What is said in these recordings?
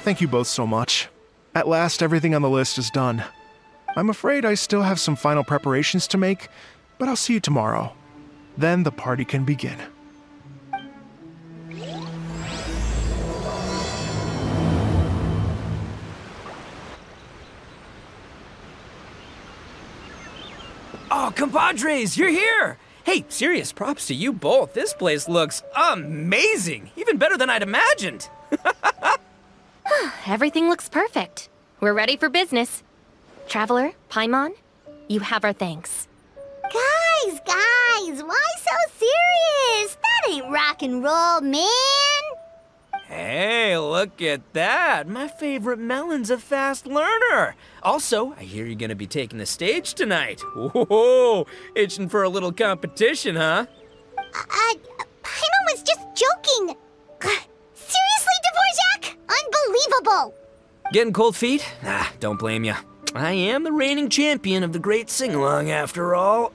Thank you both so much. At last, everything on the list is done. I'm afraid I still have some final preparations to make, but I'll see you tomorrow. Then the party can begin. Oh, compadres, you're here! Hey, serious props to you both. This place looks amazing. Even better than I'd imagined. Everything looks perfect. We're ready for business. Traveler, Paimon, you have our thanks. Guys, why so serious? That ain't rock and roll, man. Hey, look at that. My favorite melon's a fast learner. Also, I hear you're gonna be taking the stage tonight. Whoa, itching for a little competition, huh? Paimon was just joking. Seriously, Dvorak? Unbelievable. Getting cold feet? Don't blame ya. I am the reigning champion of the great sing-along after all.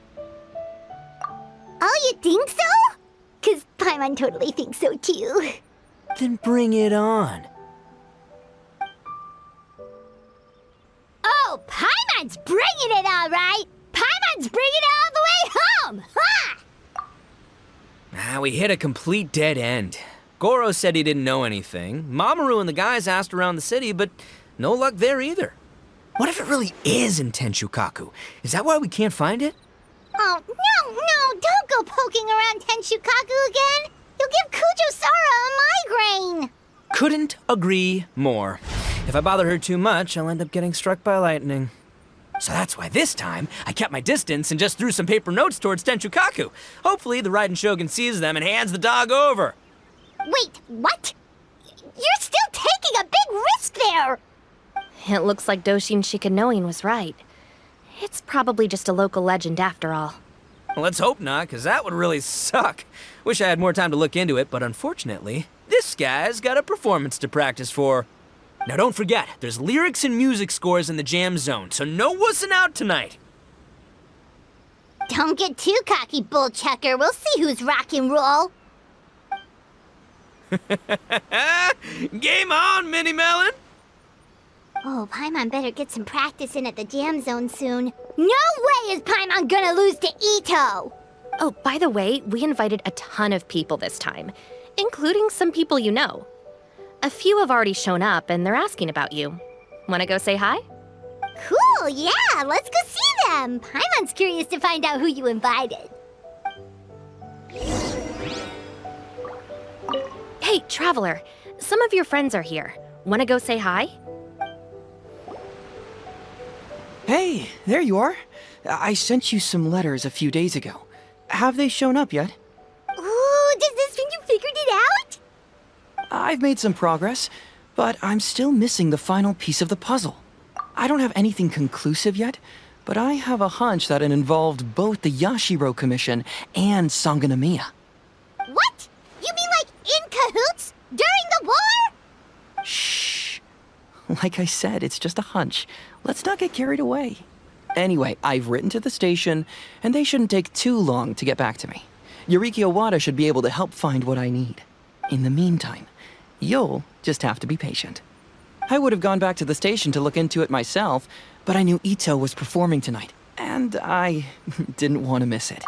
Oh, you think so? 'Cause Paimon totally thinks so too. Then bring it on. Oh, Paimon's bringing it all right. Paimon's bringing it all the way home. Ha! We hit a complete dead end. Goro said he didn't know anything. Mamoru and the guys asked around the city, but no luck there either. What if it really is in Tenshukaku? Is that why we can't find it? Oh, no, don't go poking around Tenshukaku again. You'll give Kujo-Sara a migraine. Couldn't agree more. If I bother her too much, I'll end up getting struck by lightning. So that's why this time, I kept my distance and just threw some paper notes towards Tenshukaku. Hopefully the Raiden Shogun sees them and hands the dog over. Wait, what? You're still taking a big risk there. It looks like Doshin Shikanoin was right. It's probably just a local legend after all. Let's hope not, because that would really suck. Wish I had more time to look into it, but unfortunately, this guy's got a performance to practice for. Now don't forget, there's lyrics and music scores in the jam zone, so no wussing out tonight. Don't get too cocky, bullchucker. We'll see who's rock and roll. Game on, Mini Melon! Oh, Paimon better get some practice in at the jam zone soon. No way is Paimon gonna lose to Ito! Oh, by the way, we invited a ton of people this time, including some people you know. A few have already shown up, and they're asking about you. Wanna go say hi? Cool, yeah, let's go see them. Paimon's curious to find out who you invited. Hey, Traveler, some of your friends are here. Wanna go say hi? Hey, there you are. I sent you some letters a few days ago. Have they shown up yet? Ooh, does this mean you figured it out? I've made some progress, but I'm still missing the final piece of the puzzle. I don't have anything conclusive yet, but I have a hunch that it involved both the Yashiro Commission and Sangonomiya. What? You mean like in cahoots? During the war? Shh. Like I said, it's just a hunch. Let's not get carried away. Anyway, I've written to the station, and they shouldn't take too long to get back to me. Yuriki Owada should be able to help find what I need. In the meantime, you'll just have to be patient. I would have gone back to the station to look into it myself, but I knew Ito was performing tonight, and I didn't want to miss it.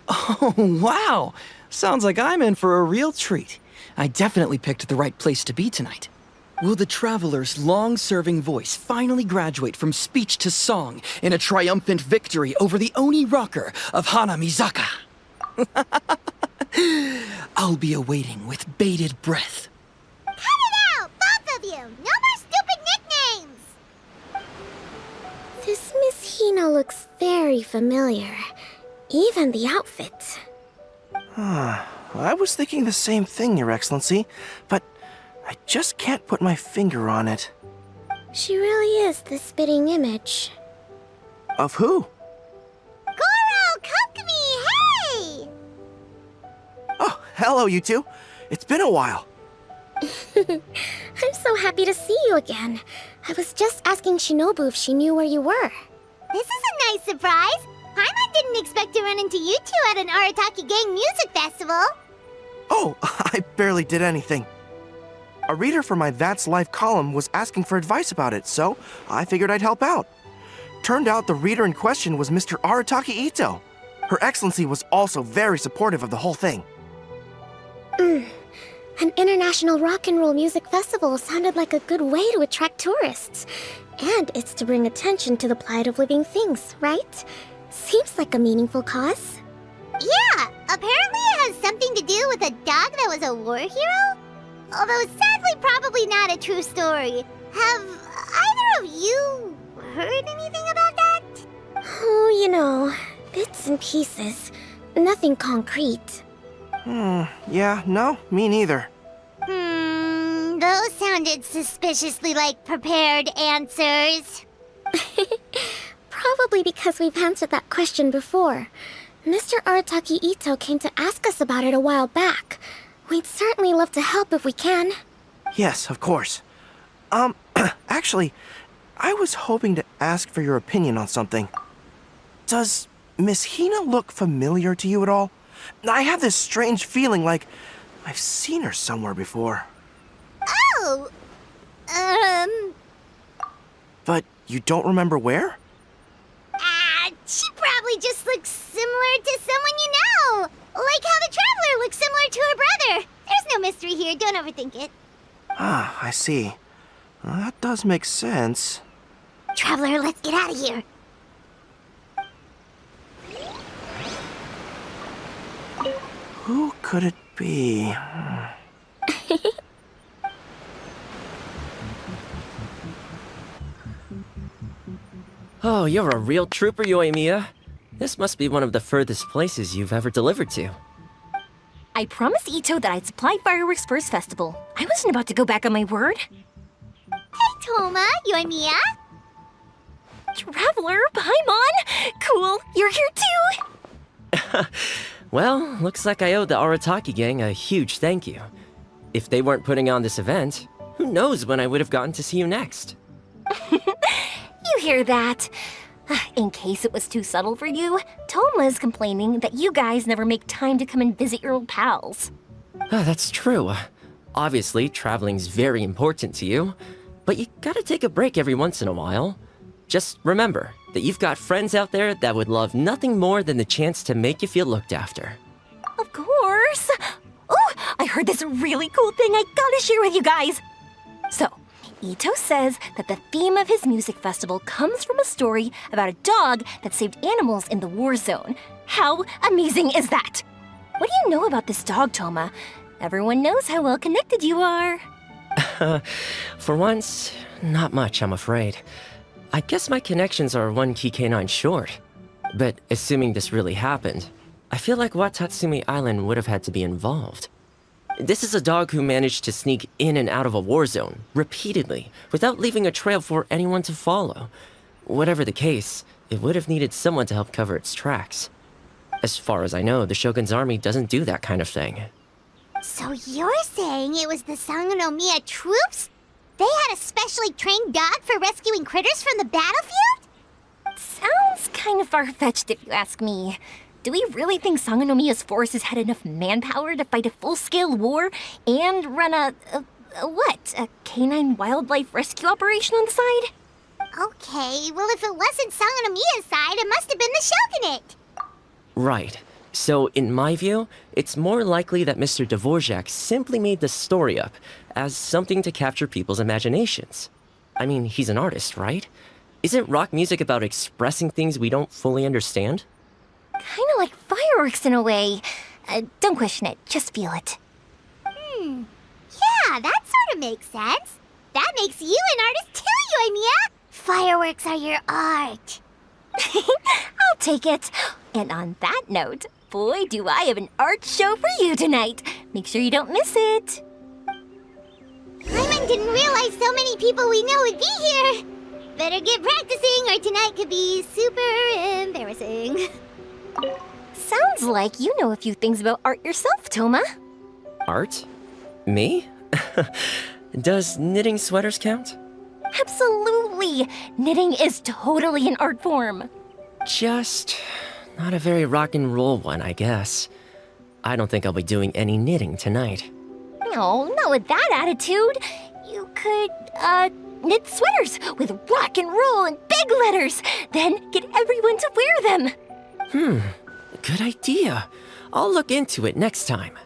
Oh, wow! Sounds like I'm in for a real treat. I definitely picked the right place to be tonight. Will the Traveler's long-serving voice finally graduate from speech to song in a triumphant victory over the Oni rocker of Hanamizaka? I'll be awaiting with bated breath. Cut it out, both of you! No more stupid nicknames! This Miss Hina looks very familiar. Even the outfit. I was thinking the same thing, Your Excellency, but I just can't put my finger on it. She really is the spitting image. Of who? Goro, Kokumi, hey! Oh, hello, you two. It's been a while. I'm so happy to see you again. I was just asking Shinobu if she knew where you were. This is a nice surprise. Paimon didn't expect to run into you two at an Arataki Gang music festival. Oh, I barely did anything. A reader for my That's Life column was asking for advice about it, so I figured I'd help out. Turned out the reader in question was Mr. Arataki Ito. Her Excellency was also very supportive of the whole thing. An international rock and roll music festival sounded like a good way to attract tourists. And it's to bring attention to the plight of living things, right? Seems like a meaningful cause. Yeah, apparently it has something to do with a dog that was a war hero? Although sadly probably not a true story. Have either of you heard anything about that? Oh, bits and pieces. Nothing concrete. Yeah, no, me neither. Those sounded suspiciously like prepared answers. Probably because we've answered that question before. Mr. Arataki Ito came to ask us about it a while back. We'd certainly love to help if we can. Yes, of course. Actually, I was hoping to ask for your opinion on something. Does Miss Hina look familiar to you at all? I have this strange feeling like I've seen her somewhere before. Oh! But you don't remember where? She probably just looks similar to someone you know. Like how the Traveler looks similar to her brother. There's no mystery here, don't overthink it. Ah, I see. Well, that does make sense. Traveler, let's get out of here. Who could it be? Oh, you're a real trooper, Yoimiya. This must be one of the furthest places you've ever delivered to. I promised Ito that I'd supply fireworks for his festival. I wasn't about to go back on my word. Hey, Toma, Yoimiya. Traveler, Paimon! Cool, you're here too! Well, looks like I owe the Arataki gang a huge thank you. If they weren't putting on this event, who knows when I would have gotten to see you next. You hear that? In case it was too subtle for you, Toma's complaining that you guys never make time to come and visit your old pals. That's true. Obviously, traveling's very important to you, but you gotta take a break every once in a while. Just remember that you've got friends out there that would love nothing more than the chance to make you feel looked after. Of course! Oh, I heard this really cool thing I gotta share with you guys! So, Ito says that the theme of his music festival comes from a story about a dog that saved animals in the war zone. How amazing is that? What do you know about this dog, Toma? Everyone knows how well connected you are. For once, not much, I'm afraid. I guess my connections are one key canine short. But assuming this really happened, I feel like Watatsumi Island would have had to be involved. This is a dog who managed to sneak in and out of a war zone, repeatedly, without leaving a trail for anyone to follow. Whatever the case, it would have needed someone to help cover its tracks. As far as I know, the Shogun's army doesn't do that kind of thing. So you're saying it was the Sangonomiya troops? They had a specially trained dog for rescuing critters from the battlefield? Sounds kind of far-fetched if you ask me. Do we really think Sangonomiya's forces had enough manpower to fight a full-scale war and run a canine wildlife rescue operation on the side? Okay, well if it wasn't Sangonomiya's side, it must have been the Shogunate. Right. So, in my view, it's more likely that Mr. Dvorak simply made the story up as something to capture people's imaginations. I mean, he's an artist, right? Isn't rock music about expressing things we don't fully understand? Kinda like fireworks in a way. Don't question it, just feel it. Yeah, that sort of makes sense. That makes you an artist too, Yoimiya. Fireworks are your art. I'll take it. And on that note, boy, do I have an art show for you tonight. Make sure you don't miss it. Hyman didn't realize so many people we know would be here. Better get practicing or tonight could be super embarrassing. Sounds like you know a few things about art yourself, Toma. Art? Me? Does knitting sweaters count? Absolutely! Knitting is totally an art form. Just not a very rock and roll one, I guess. I don't think I'll be doing any knitting tonight. No, not with that attitude. You could, knit sweaters with rock and roll in big letters, then get everyone to wear them. Good idea. I'll look into it next time.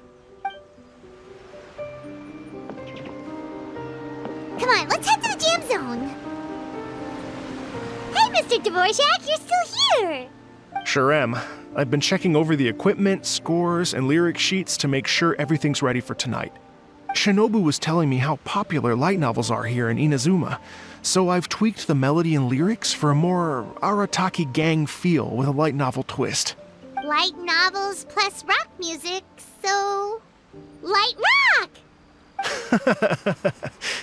Come on, let's head to the jam zone. Hey, Mr. Dvorak, you're still here. Sure am. I've been checking over the equipment, scores, and lyric sheets to make sure everything's ready for tonight. Shinobu was telling me how popular light novels are here in Inazuma, so I've tweaked the melody and lyrics for a more Arataki gang feel with a light novel twist. Light novels plus rock music, so... light rock!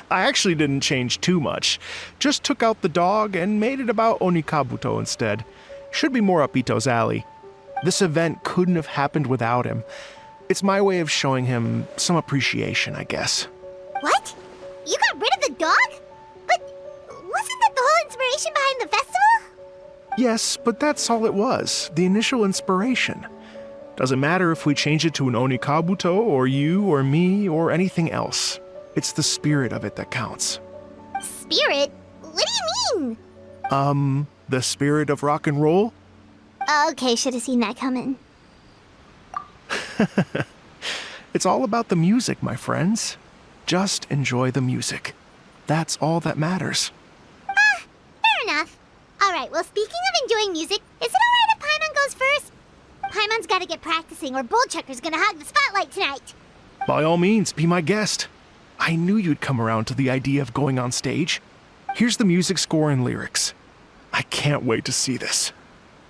I actually didn't change too much. Just took out the dog and made it about Onikabuto instead. Should be more up Ito's alley. This event couldn't have happened without him. It's my way of showing him some appreciation, I guess. What? You got rid of the dog? But wasn't that the whole inspiration behind the festival? Yes, but that's all it was, the initial inspiration. Doesn't matter if we change it to an Onikabuto, or you, or me, or anything else. It's the spirit of it that counts. Spirit? What do you mean? The spirit of rock and roll? Okay, should have seen that coming. It's all about the music, my friends. Just enjoy the music. That's all that matters. Fair enough. Alright, well, speaking of enjoying music, is it alright if Paimon goes first? Paimon's gotta get practicing, or Bullchucker's gonna hog the spotlight tonight. By all means, be my guest. I knew you'd come around to the idea of going on stage. Here's the music score and lyrics. I can't wait to see this.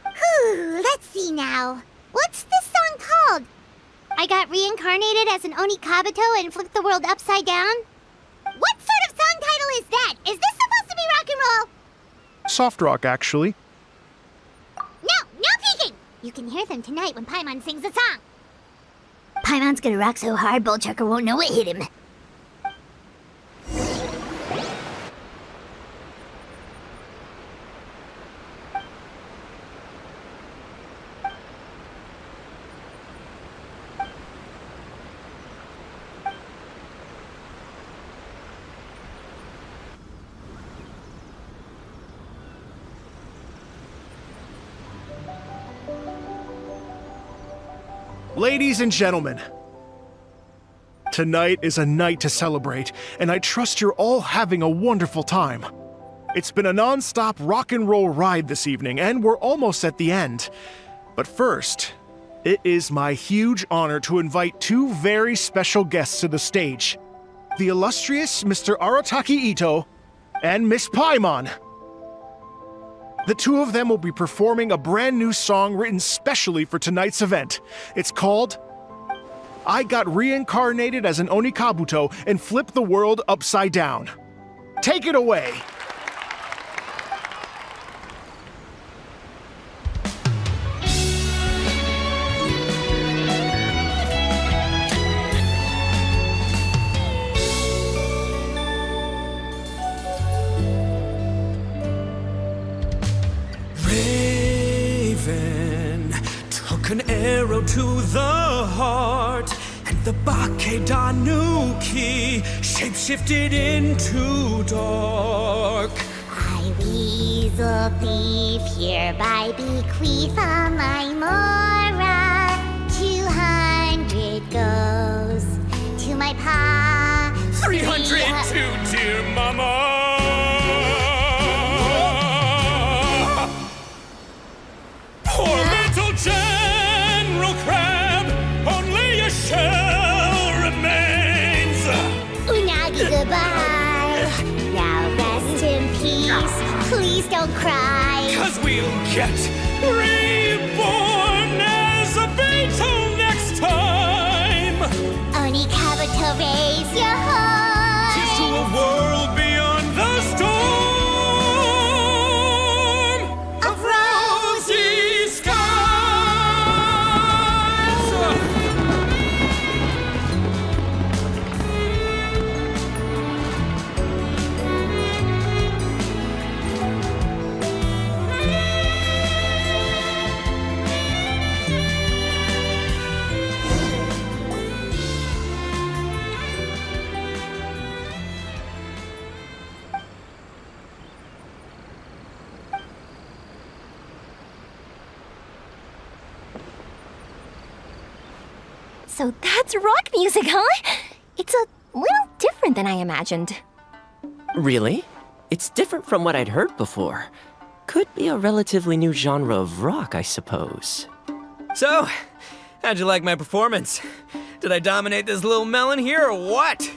Whew, let's see now. What's this song called? I got reincarnated as an Onikabuto and flipped the world upside down? What sort of song title is that? Is this supposed to be rock and roll? Soft rock, actually. No peeking! You can hear them tonight when Paimon sings the song. Paimon's gonna rock so hard, Bullchucker won't know it hit him. Ladies and gentlemen, tonight is a night to celebrate, and I trust you're all having a wonderful time. It's been a non-stop rock and roll ride this evening, and we're almost at the end. But first, it is my huge honor to invite two very special guests to the stage. The illustrious Mr. Arataki Ito and Miss Paimon. The two of them will be performing a brand new song written specially for tonight's event. It's called I Got Reincarnated as an Onikabuto and Flipped the World Upside Down. Take it away! An arrow to the heart, and the Bakedanuki shapeshifted into dark. I weasel thief hereby bequeath all my mora. 200 goes to my pa. 300 to dear mama. Poor little General Crab, only a shell remains. Unagi, goodbye. Now rest in peace. Please don't cry. 'Cause we'll get reborn as a beetle next time. Onikabuto, raise your heart. Here's to a world beyond the storm of rosy skies. So that's rock music, huh? It's a little different than I imagined. Really? It's different from what I'd heard before. Could be a relatively new genre of rock, I suppose. So, how'd you like my performance? Did I dominate this little melon here or what?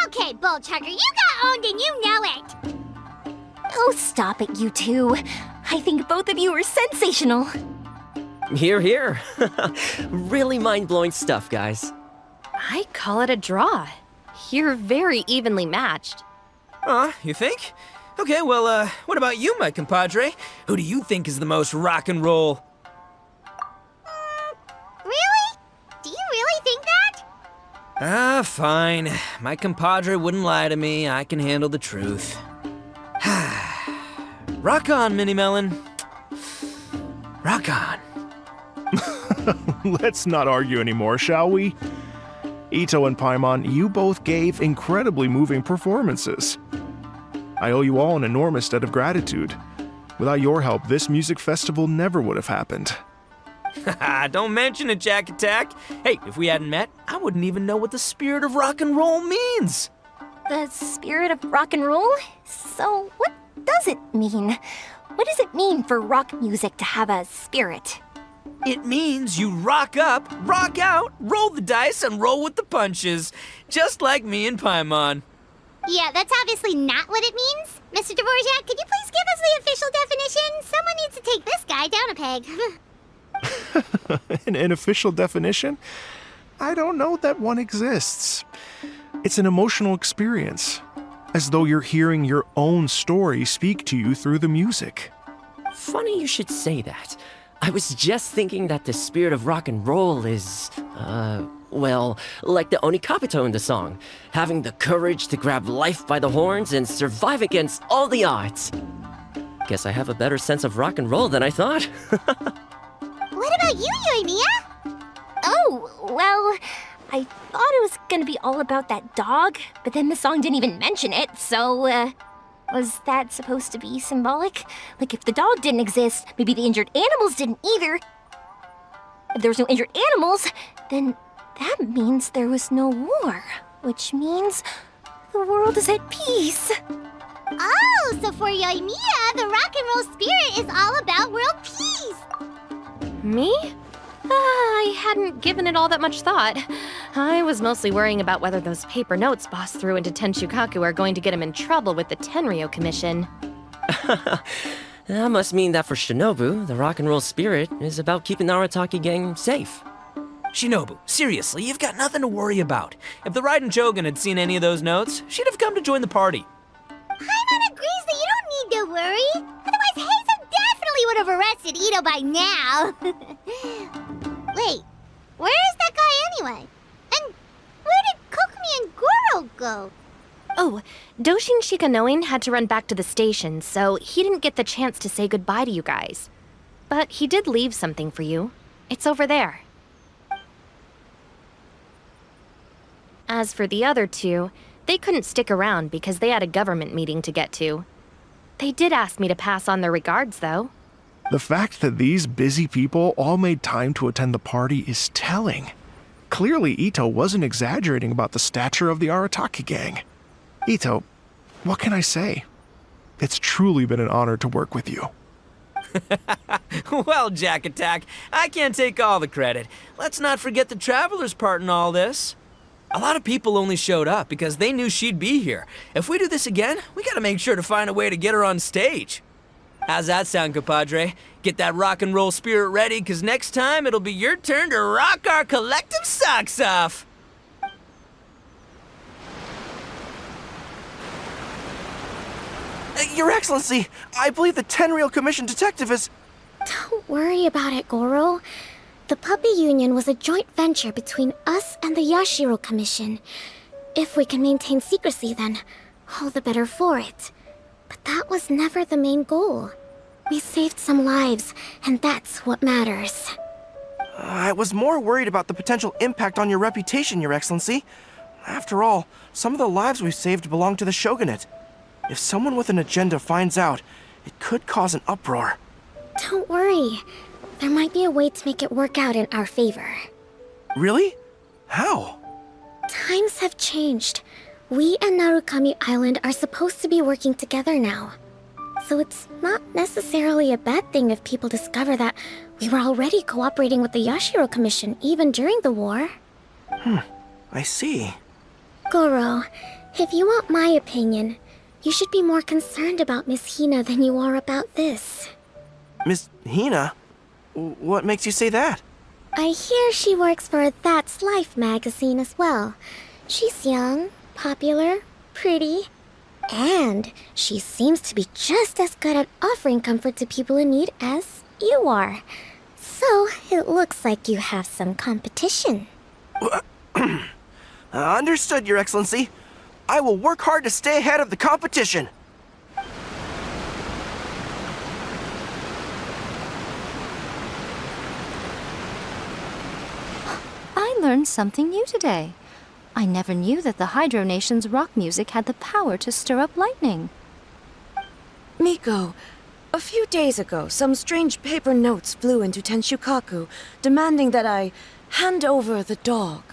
Okay, Bull Chugger, you got owned and you know it! Oh, stop it, you two. I think both of you are sensational. Hear, hear. Really mind-blowing stuff, guys. I call it a draw. You're very evenly matched. You think? Okay, well, what about you, my compadre? Who do you think is the most rock and roll? Really? Do you really think that? Fine. My compadre wouldn't lie to me. I can handle the truth. Rock on, Mini Melon. Rock on. Let's not argue anymore, shall we? Ito and Paimon, you both gave incredibly moving performances. I owe you all an enormous debt of gratitude. Without your help, this music festival never would have happened. Don't mention it, Jack Attack. Hey, if we hadn't met, I wouldn't even know what the spirit of rock and roll means. The spirit of rock and roll? So, what does it mean? What does it mean for rock music to have a spirit? It means you rock up, rock out, roll the dice, and roll with the punches. Just like me and Paimon. Yeah, that's obviously not what it means. Mr. Dvorak, could you please give us the official definition? Someone needs to take this guy down a peg. An official definition? I don't know that one exists. It's an emotional experience, as though you're hearing your own story speak to you through the music. Funny you should say that. I was just thinking that the spirit of rock and roll is, well, like the Onikapito in the song, having the courage to grab life by the horns and survive against all the odds. Guess I have a better sense of rock and roll than I thought. What about you, Yoimiya? Oh, well, I thought it was gonna be all about that dog, but then the song didn't even mention it, so, was that supposed to be symbolic? Like, if the dog didn't exist, maybe the injured animals didn't either. If there was no injured animals, then that means there was no war, which means the world is at peace. Oh, so for Yoimiya, the rock and roll spirit is all about world peace. Me? I hadn't given it all that much thought. I was mostly worrying about whether those paper notes Boss threw into Tenshukaku are going to get him in trouble with the Tenryo Commission. That must mean that for Shinobu, the rock and roll spirit is about keeping the Arataki gang safe. Shinobu, seriously, you've got nothing to worry about. If the Raiden Shogun had seen any of those notes, she'd have come to join the party. Paimon agrees that you don't need to worry. Otherwise, Heizo definitely would have arrested Ito by now. Wait, where is that guy anyway? And where did Kokumi and Goro go? Oh, Doshin Shikanoin had to run back to the station, so he didn't get the chance to say goodbye to you guys. But he did leave something for you. It's over there. As for the other two, they couldn't stick around because they had a government meeting to get to. They did ask me to pass on their regards, though. The fact that these busy people all made time to attend the party is telling. Clearly, Ito wasn't exaggerating about the stature of the Arataki gang. Ito, what can I say? It's truly been an honor to work with you. Well, Jack Attack, I can't take all the credit. Let's not forget the Traveler's part in all this. A lot of people only showed up because they knew she'd be here. If we do this again, we gotta make sure to find a way to get her on stage. How's that sound, compadre? Get that rock and roll spirit ready, because next time it'll be your turn to rock our collective socks off. Your Excellency, I believe the Tenryo Commission detective is... Don't worry about it, Goro. The puppy union was a joint venture between us and the Yashiro Commission. If we can maintain secrecy, then all the better for it. But that was never the main goal. We saved some lives, and that's what matters. I was more worried about the potential impact on your reputation, Your Excellency. After all, some of the lives we've saved belong to the Shogunate. If someone with an agenda finds out, it could cause an uproar. Don't worry. there might be a way to make it work out in our favor. Really? How? Times have changed. We and Narukami Island are supposed to be working together now. So it's not necessarily a bad thing if people discover that we were already cooperating with the Yashiro Commission even during the war. I see. Goro, if you want my opinion, you should be more concerned about Miss Hina than you are about this. Miss Hina? What makes you say that? I hear she works for That's Life magazine as well. She's young, popular, pretty, and she seems to be just as good at offering comfort to people in need as you are. So, it looks like you have some competition. Understood, Your Excellency. I will work hard to stay ahead of the competition. I learned something new today. I never knew that the Hydro Nation's rock music had the power to stir up lightning. Miko, a few days ago, some strange paper notes flew into Tenshukaku, demanding that I hand over the dog.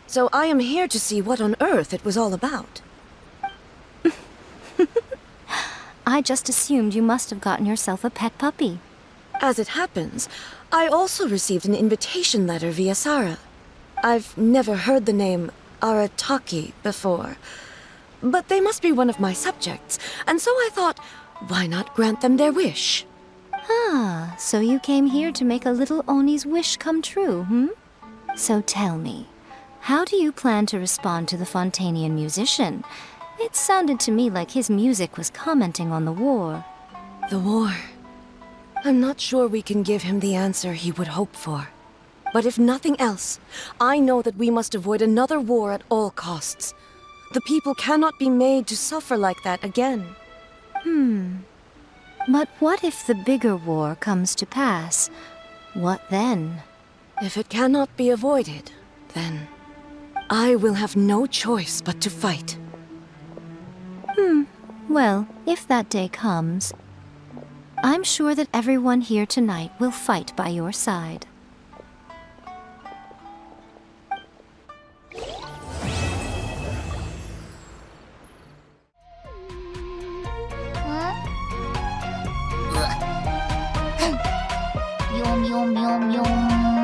So I am here to see what on earth it was all about. I just assumed you must have gotten yourself a pet puppy. As it happens, I also received an invitation letter via Sara. I've never heard the name Arataki before, but they must be one of my subjects, and so I thought, why not grant them their wish? Ah, so you came here to make a little Oni's wish come true, hmm? So tell me, how do you plan to respond to the Fontanian musician? It sounded to me like his music was commenting on the war. The war. I'm not sure we can give him the answer he would hope for. But if nothing else, I know that we must avoid another war at all costs. The people cannot be made to suffer like that again. But what if the bigger war comes to pass? What then? If it cannot be avoided, then I will have no choice but to fight. Well, if that day comes, I'm sure that everyone here tonight will fight by your side. Yum yum yum yum.